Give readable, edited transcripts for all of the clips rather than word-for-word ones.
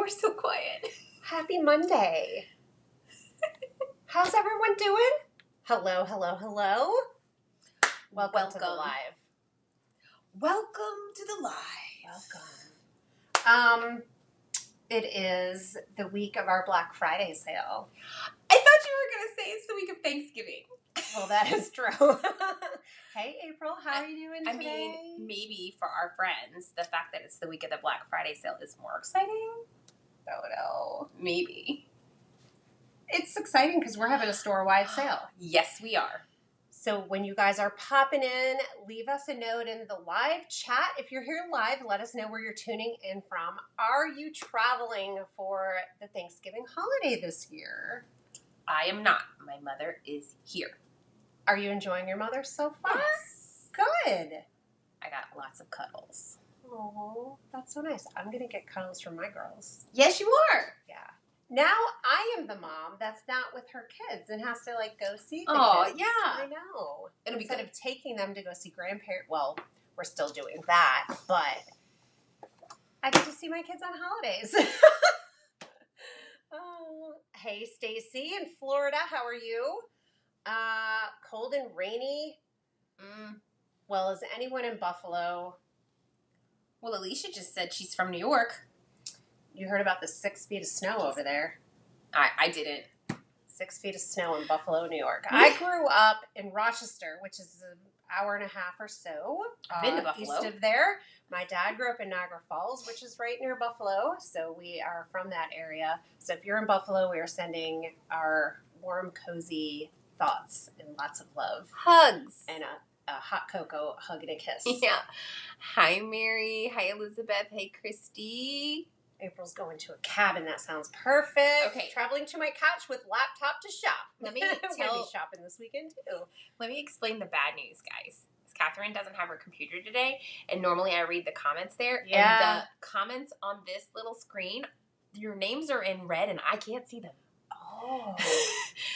are so quiet. Happy Monday. How's everyone doing? Hello. Welcome to the live. Welcome to the live. Welcome. It is the week of our Black Friday sale. I thought you were going to say it's the week of Thanksgiving. Well, that is true. Hey, April, how are you doing today? I mean, maybe for our friends, the fact that it's the week of the Black Friday sale is more exciting. Oh, no. Maybe. It's exciting because we're having a store-wide sale. Yes, we are. So when you guys are popping in, leave us a note in the live chat. If you're here live, let us know where you're tuning in from. Are you traveling for the Thanksgiving holiday this year? I am not. My mother is here. Are you enjoying your mother so far? Yes. Good. I got lots of cuddles. Oh, that's so nice. I'm going to get cuddles from my girls. Yes, you are. Yeah. Now I am the mom that's not with her kids and has to go see the kids. Yeah. I know. It'll be Instead good. of taking them to go see grandparents, well, we're still doing that, but I get to see my kids on holidays. Oh, hey, Stacy in Florida, how are you? Cold and rainy. Well, is anyone in Buffalo? Well, Alicia just said she's from New York. You heard about the 6 feet of snow over there. I didn't. 6 feet of snow in Buffalo, New York. I grew up in Rochester, which is an hour and a half or so Been to Buffalo. east of there. My dad grew up in Niagara Falls, which is right near Buffalo, so we are from that area. So if you're in Buffalo, we are sending our warm, cozy thoughts and lots of love. Hugs. And a hot cocoa hug and a kiss. Yeah. Hi, Mary. Hi, Elizabeth. Hey, Christy. April's going to a cabin. That sounds perfect. Okay. Traveling to my couch with laptop to shop. Let me We're going to be shopping this weekend, too. Let me explain the bad news, guys. Catherine doesn't have her computer today, and normally I read the comments there. Yeah. And the comments on this little screen, your names are in red, and I can't see them. Oh.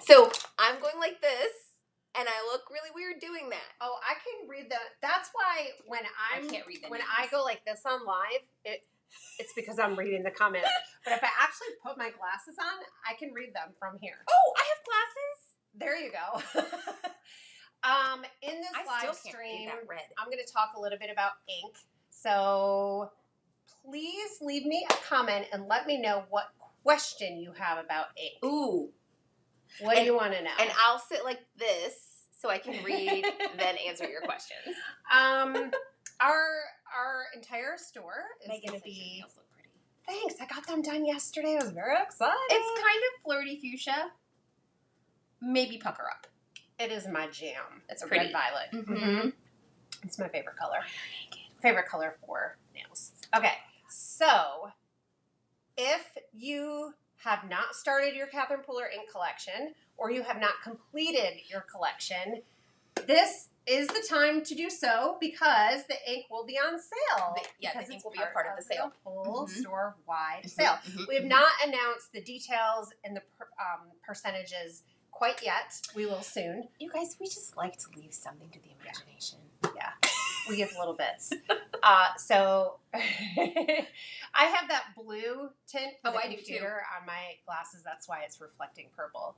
So I'm going like this, and I look really weird doing that. Oh, I can read the. That's why when I can't read the when names. I go like this on live, it's because I'm reading the comments. But if I actually put my glasses on, I can read them from here. Oh, I have glasses. There you go. In this live stream, I'm going to talk a little bit about ink. So please leave me a comment and let me know what question you have about ink. Ooh. What do you want to know? And I'll sit like this so I can read, then answer your questions. Our entire store is going to be. Nails look pretty. Thanks. I got them done yesterday. I was very excited. It's kind of flirty fuchsia. Maybe pucker up. It is my jam. It's a pretty. red violet. Mm-hmm. It's my favorite color. Favorite color for nails. Okay, so if you have not started your Catherine Pooler ink collection or you have not completed your collection, this is the time to do so because the ink will be on sale. The ink will be a part of the sale. Full store-wide sale. We have not announced the details and the percentages quite yet. We will soon. You guys, we just like to leave something to the imagination. Yeah. We give little bits. So I have that blue tint for the computer on my glasses. That's why it's reflecting purple.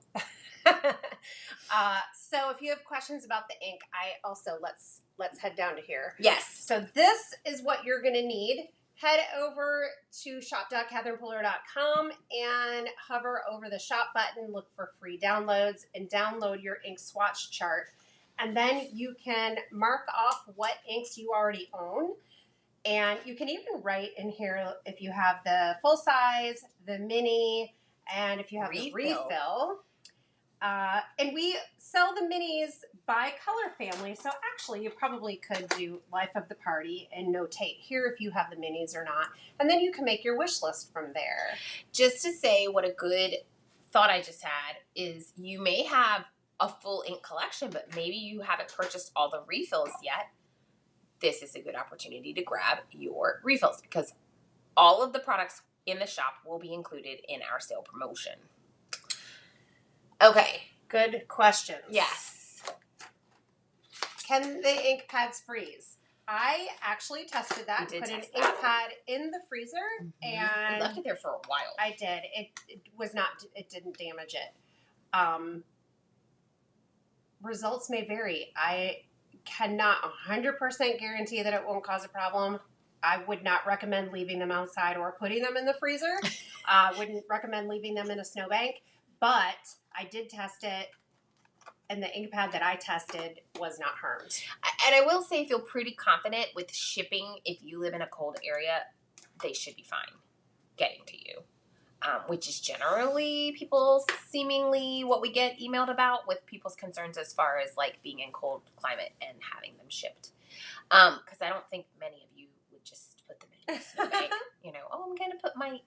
So if you have questions about the ink, I also let's head down to here. Yes. So this is what you're going to need. Head over to shop.catherinepooler.com and hover over the shop button, look for free downloads, and download your ink swatch chart. And then you can mark off what inks you already own. And you can even write in here if you have the full size, the mini, and if you have the refill. And we sell the minis by color family. So actually, you probably could do Life of the Party and notate here if you have the minis or not. And then you can make your wish list from there. Just to say what a good thought I just had is you may have a full ink collection, but maybe you haven't purchased all the refills yet. This is a good opportunity to grab your refills because all of the products in the shop will be included in our sale promotion. Okay. Good questions. Yes. Can the ink pads freeze? I actually tested that. You did Put an test ink that. pad in the freezer, You and left it there for a while. I did. It was not. It didn't damage it. Results may vary. I cannot 100% guarantee that it won't cause a problem. I would not recommend leaving them outside or putting them in the freezer. Wouldn't recommend leaving them in a snowbank. But I did test it, and the ink pad that I tested was not harmed. And I will say, feel pretty confident with shipping. If you live in a cold area, they should be fine getting to you. Which is generally people seemingly what we get emailed about with people's concerns as far as like being in cold climate and having them shipped. Because I don't think many of you would just put them in a snowbank. You know, I'm going to put my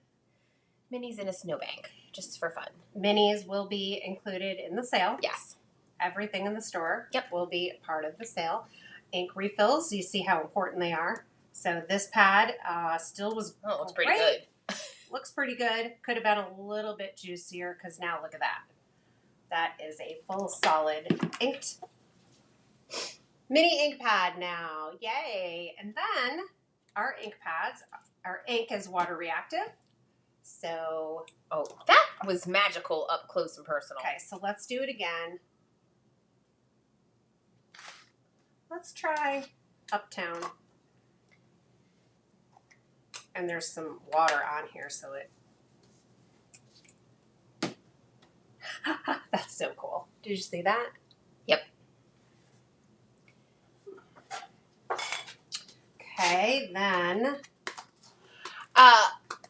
minis in a snowbank just for fun. Minis will be included in the sale. Yes. Everything in the store Yep. will be part of the sale. Ink refills, you see how important they are. So this pad still was it's pretty good. Looks pretty good. Could have been a little bit juicier because now look at that. That is a full solid inked mini ink pad now. Yay. And then our ink pads, our ink is water reactive. So. Oh, that was magical up close and personal. Okay, so let's do it again. Let's try Uptown. And there's some water on here, so it... That's so cool. Did you see that? Yep. Okay, then...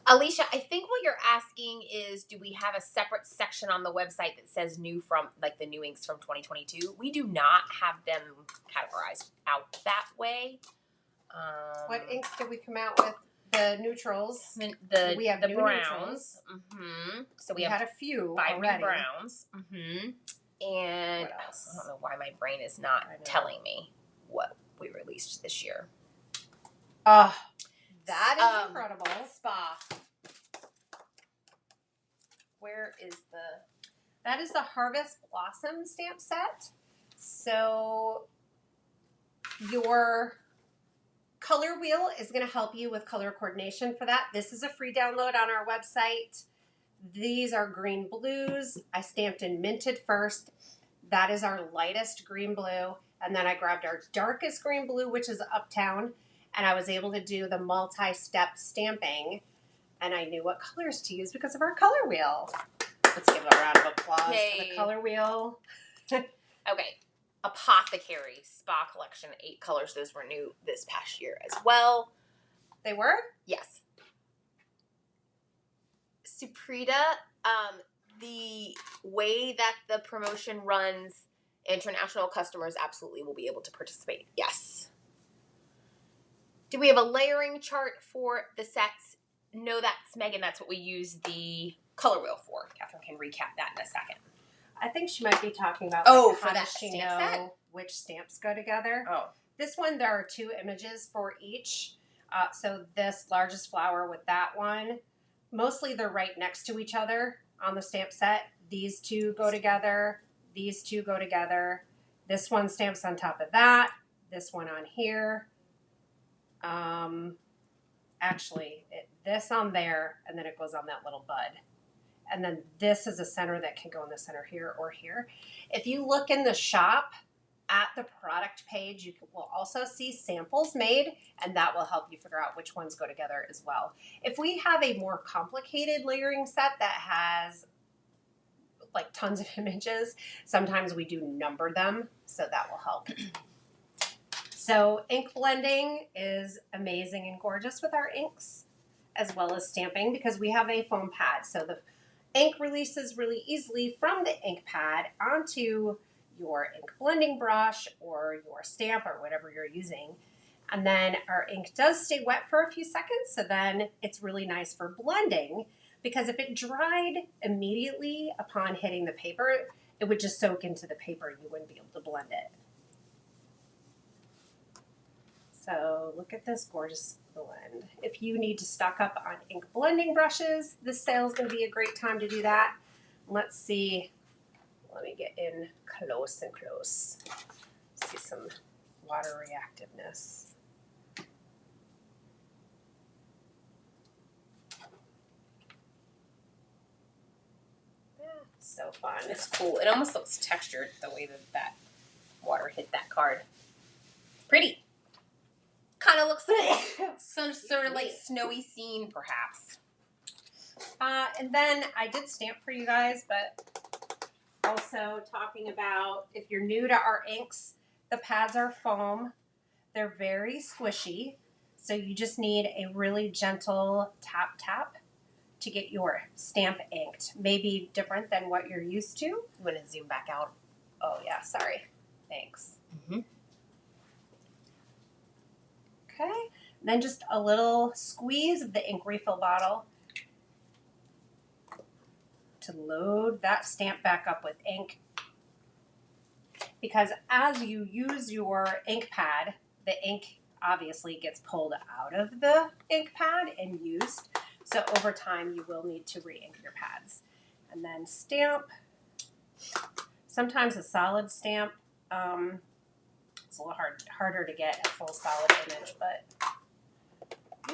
Alicia, I think what you're asking is, do we have a separate section on the website that says new from, like the new inks from 2022? We do not have them categorized out that way. What inks did we come out with? The neutrals. We have the new browns. neutrals. So we had have a few 5 already. new browns. And What else? I don't know why my brain is not telling me what we released this year. Oh, that is incredible. Spa. Where is the... That is the Harvest Blossom stamp set. So your color wheel is going to help you with color coordination for that. This is a free download on our website. These are green blues. I stamped and minted first. That is our lightest green blue. And then I grabbed our darkest green blue, which is Uptown. And I was able to do the multi-step stamping. And I knew what colors to use because of our color wheel. Let's give a round of applause for the color wheel. Okay. Apothecary Spa Collection, 8 colors. Those were new this past year as well. They were? Yes. Supreta, the way that the promotion runs, international customers absolutely will be able to participate. Yes. Do we have a layering chart for the sets? No, that's Megan. That's what we use the color wheel for. Catherine can recap that in a second. I think she might be talking about for how that does she stamp know set? which stamps go together. Oh. This one, there are 2 images for each. So this largest flower with that one, mostly they're right next to each other on the stamp set. These 2 go together. These 2 go together. This one stamps on top of that. This one on here. Actually, this on there, and then it goes on that little bud. And then this is a center that can go in the center here or here. If you look in the shop at the product page, you will also see samples made, and that will help you figure out which ones go together as well. If we have a more complicated layering set that has like tons of images, sometimes we do number them, so that will help. So ink blending is amazing and gorgeous with our inks, as well as stamping, because we have a foam pad. So the ink releases really easily from the ink pad onto your ink blending brush or your stamp or whatever you're using. And then our ink does stay wet for a few seconds, so then it's really nice for blending, because if it dried immediately upon hitting the paper, it would just soak into the paper and you wouldn't be able to blend it. So look at this gorgeous blend. If you need to stock up on ink blending brushes, this sale is going to be a great time to do that. Let's see. Let me get in close and close. See some water reactiveness. So fun. It's cool. It almost looks textured the way that water hit that card. Pretty. Kind of looks like some sort of like snowy scene, perhaps. And then I did stamp for you guys, but also talking about if you're new to our inks, the pads are foam. They're very squishy. So you just need a really gentle tap to get your stamp inked. Maybe different than what you're used to. You want to zoom back out? Oh yeah, sorry. Thanks. Mm-hmm. Okay. Then just a little squeeze of the ink refill bottle to load that stamp back up with ink. Because as you use your ink pad, the ink obviously gets pulled out of the ink pad and used. So over time, you will need to re-ink your pads. And then stamp. Sometimes a solid stamp, it's a little harder to get a full solid image, but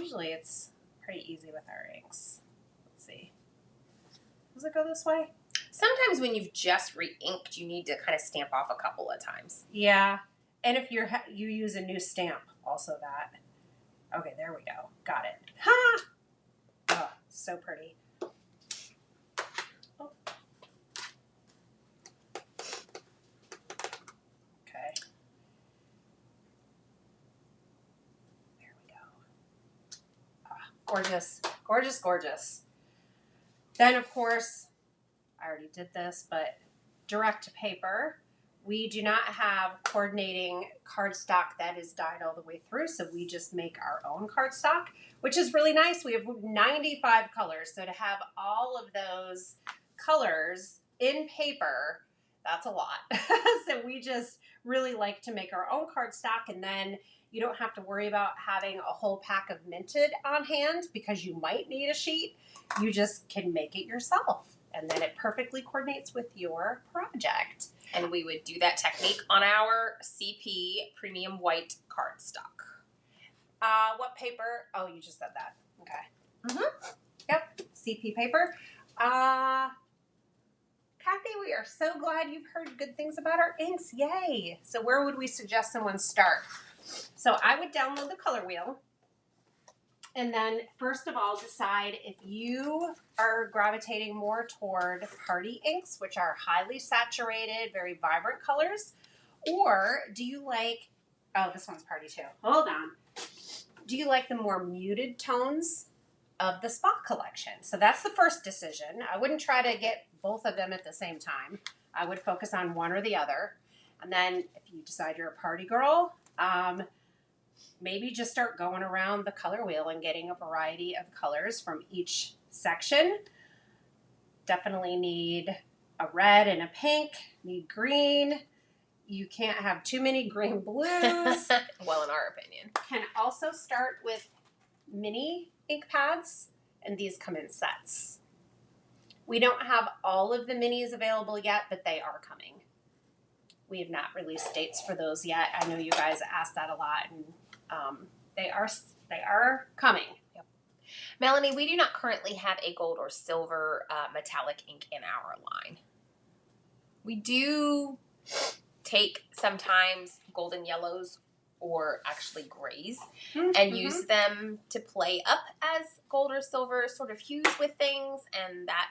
usually it's pretty easy with our inks. Let's see. Does it go this way? Sometimes when you've just re-inked, you need to kind of stamp off a couple of times. Yeah. And if you use a new stamp, also that. Okay, there we go. Got it. Ha! Oh, so pretty. Oh. Okay. There we go. Ah, gorgeous. Gorgeous, gorgeous. Then, of course, I already did this, but direct to paper. We do not have coordinating cardstock that is dyed all the way through, so we just make our own cardstock, which is really nice. We have 95 colors, so to have all of those colors in paper, that's a lot. So we just really like to make our own cardstock, and then you don't have to worry about having a whole pack of minted on hand because you might need a sheet. You just can make it yourself, and then it perfectly coordinates with your project. And we would do that technique on our CP Premium White cardstock. What paper? Oh, you just said that. Okay. Mm-hmm. Yep, CP paper. Kathy, we are so glad you've heard good things about our inks. Yay! So where would we suggest someone start? So I would download the color wheel. And then first of all, decide if you are gravitating more toward party inks, which are highly saturated, very vibrant colors, or do you like, oh, this one's party too. Hold on. Do you like the more muted tones of the Spot collection? So that's the first decision. I wouldn't try to get both of them at the same time. I would focus on one or the other. And then if you decide you're a party girl, maybe just start going around the color wheel and getting a variety of colors from each section. Definitely need a red and a pink, need green. You can't have too many green blues. Well, in our opinion. Can also start with mini ink pads, and these come in sets. We don't have all of the minis available yet, but they are coming. We have not released dates for those yet. I know you guys ask that a lot, and they are coming. Yep. Melanie, we do not currently have a gold or silver metallic ink in our line. We do take sometimes golden yellows or actually grays and use them to play up as gold or silver sort of hues with things, and that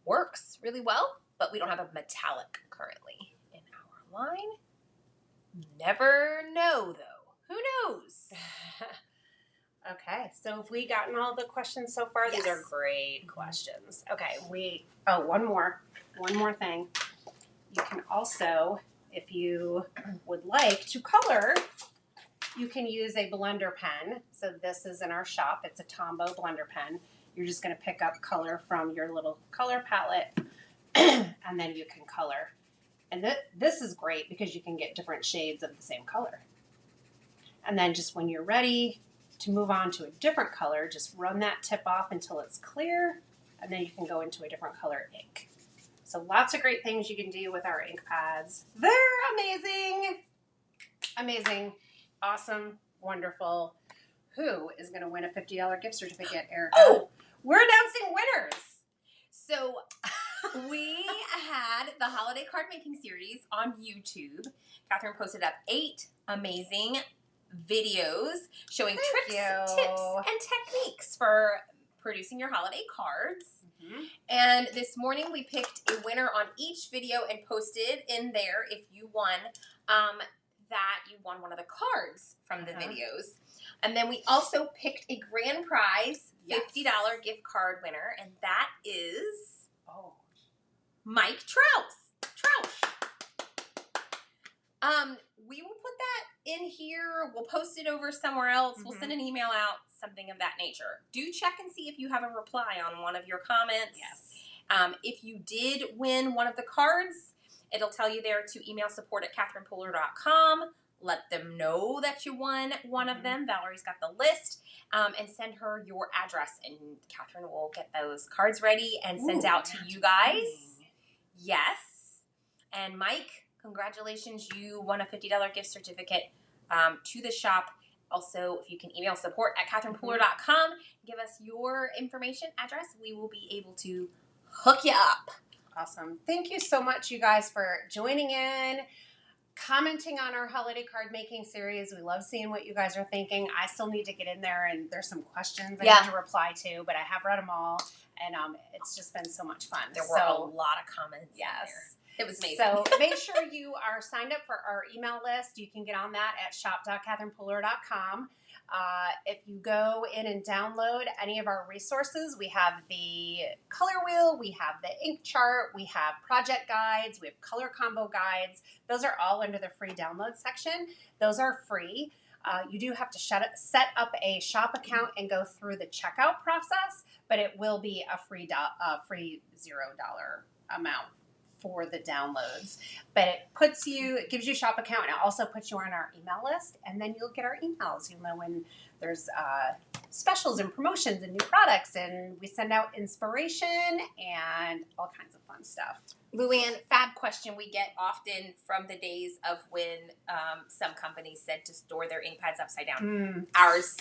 works really well, but we don't have a metallic currently in our line. Never know, though. Who knows? Okay, so have we gotten all the questions so far? Yes. These are great questions. Okay, one more thing. You can also, if you would like to color, you can use a blender pen. So this is in our shop. It's a Tombow blender pen. You're just going to pick up color from your little color palette, and then you can color. And this is great because you can get different shades of the same color. And then just when you're ready to move on to a different color, just run that tip off until it's clear, and then you can go into a different color ink. So lots of great things you can do with our ink pads. They're amazing. Amazing. Awesome. Wonderful. Who is going to win a $50 gift certificate, Erica? Oh! We're announcing winners. So We had the holiday card making series on YouTube. Catherine posted up 8 amazing videos showing tricks, tips, and techniques for producing your holiday cards. And this morning we picked a winner on each video and posted in there if you won that you won one of the cards from the videos. And then we also picked a grand prize $50 gift card winner, and that is Mike Troush. We will put that in here. We'll post it over somewhere else. We'll send an email out, something of that nature. Do check and see if you have a reply on one of your comments. Yes. If you did win one of the cards, it'll tell you there to email support@catherinepuller.com. Let them know that you won one of them. Valerie's got the list. And send her your address, and Catherine will get those cards ready and sent out to you guys. Yes. And Mike, congratulations. You won a $50 gift certificate to the shop. Also, if you can email support@catherinepuller.com, give us your information, address, we will be able to hook you up. Awesome. Thank you so much, you guys, for joining in, commenting on our holiday card making series. We love seeing what you guys are thinking. I still need to get in there, and there's some questions I need to reply to, but I have read them all, and it's just been so much fun. There were a lot of comments. Yes. It was amazing. So make sure you are signed up for our email list. You can get on that at shop.catherinepuller.com. If you go in and download any of our resources, we have the color wheel, we have the ink chart, we have project guides, we have color combo guides. Those are all under the free download section. Those are free. You do have to set up a shop account and go through the checkout process, but it will be a free $0 amount for the downloads. But it gives you a shop account, and it also puts you on our email list, and then you'll get our emails. You'll know when there's specials and promotions and new products, and we send out inspiration and all kinds of fun stuff. Luann, fab question we get often from the days of when some companies said to store their ink pads upside down. Ours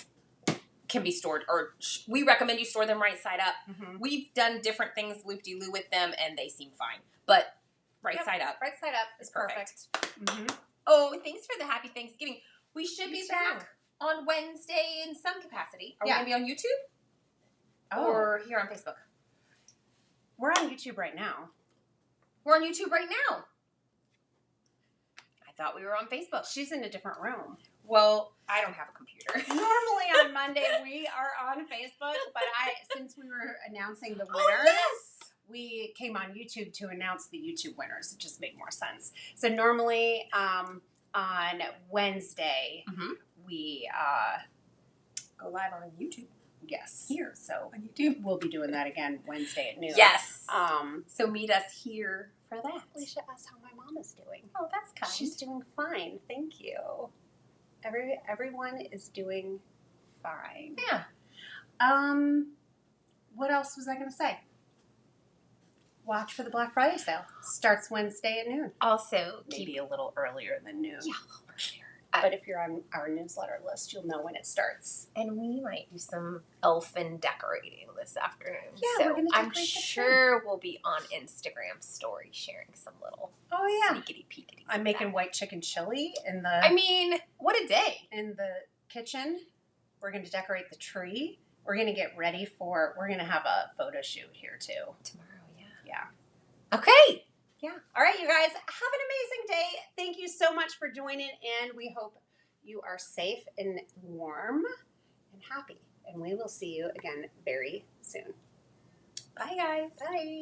can be stored, or we recommend you store them right side up. We've done different things loop-de-loo with them, and they seem fine. But right side up. Right side up is perfect. Oh, thanks for the happy Thanksgiving. We should be back on Wednesday in some capacity. Are we going to be on YouTube? Or here on Facebook? We're on YouTube right now. We're on YouTube right now. I thought we were on Facebook. She's in a different room. Well, I don't have a computer. Normally on Monday we are on Facebook, but since we were announcing the winners, we came on YouTube to announce the YouTube winners. It just made more sense. So normally on Wednesday we go live on YouTube. Yes. Here. So on YouTube. We'll be doing that again Wednesday at noon. Yes. So meet us here for that. We should ask how my mom is doing. Oh, that's kind. She's doing fine. Thank you. Everyone is doing fine. Yeah. What else was I going to say? Watch for the Black Friday sale. Starts Wednesday at noon. Also, maybe a little earlier than noon. Yeah, a little earlier. But if you're on our newsletter list, you'll know when it starts. And we might do some elfin decorating this afternoon. Yeah, so we're going to I'm sure we'll be on Instagram story sharing some little sneakity peekity. I'm making white chicken chili in the... I mean, what a day. In the kitchen. We're going to decorate the tree. We're going to get ready for... We're going to have a photo shoot here, too. Tomorrow, yeah. Okay. Yeah. All right, you guys. Have an amazing day. Thank you so much for joining, and we hope you are safe and warm and happy. And we will see you again very soon. Bye, guys. Bye.